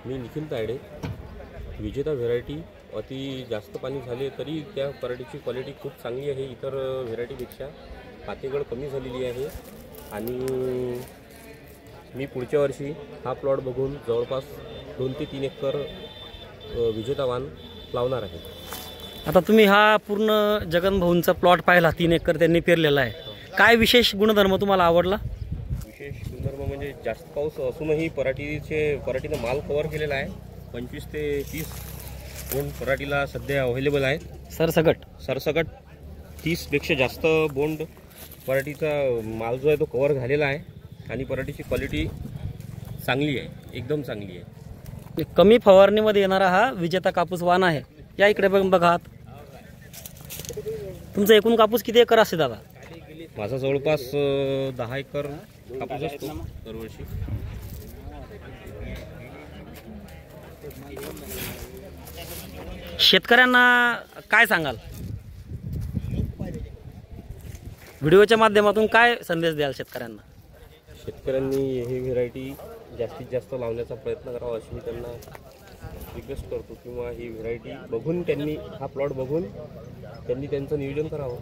मी निखिल तायडे. विजेता व्हेरायटी अति जास्त पाणी झाले तरी त्या पराठीची क्वालिटी खूप चांगली आहे. इतर व्हेरायटीपेक्षा पातेगड कमी झालेली आहे आणि मी पुढच्या वर्षी हा प्लॉट बघून जवळपास 2 ते 3 एकर विजेता वाण लावणार आहे. आता तुम्ही हा पूर्ण जगन भाऊंचा प्लॉट पाहिला, 3 एकर त्यांनी पेरलेला आहे. काय विशेष गुणधर्म तुम्हाला आवडला? विशेष गुणधर्म म्हणजे जास्त पाऊस असूनही पराठीनं माल कव्हर केलेला आहे. 25 ते 30 बोंड पराठीला सध्या अवेलेबल आहे. सरसकट 30पेक्षा जास्त बोंड पराठीचा माल जो आहे तो कव्हर झालेला आहे आणि पराठीची क्वालिटी चांगली आहे, एकदम चांगली आहे. कमी फवारणीमध्ये येणारा हा विजेता कापूस वाण आहे. या इकडे बघा, तुमचा एकूण कापूस किती एकर असते दादा? माझा जवळपास 10 एकर कापूस असतो दरवर्षी. शेतकऱ्यांना काय सांगाल? व्हिडिओच्या माध्यमातून काय संदेश द्याल शेतकऱ्यांना? शेतकऱ्यांनी ही व्हेरायटी जास्तीत जास्त लावण्याचा प्रयत्न करावा अशी मी त्यांना रिक्वेस्ट करतो, किंवा ही व्हेरायटी बघून हा प्लॉट बघून त्यांनी त्यांचं नियोजन करावं.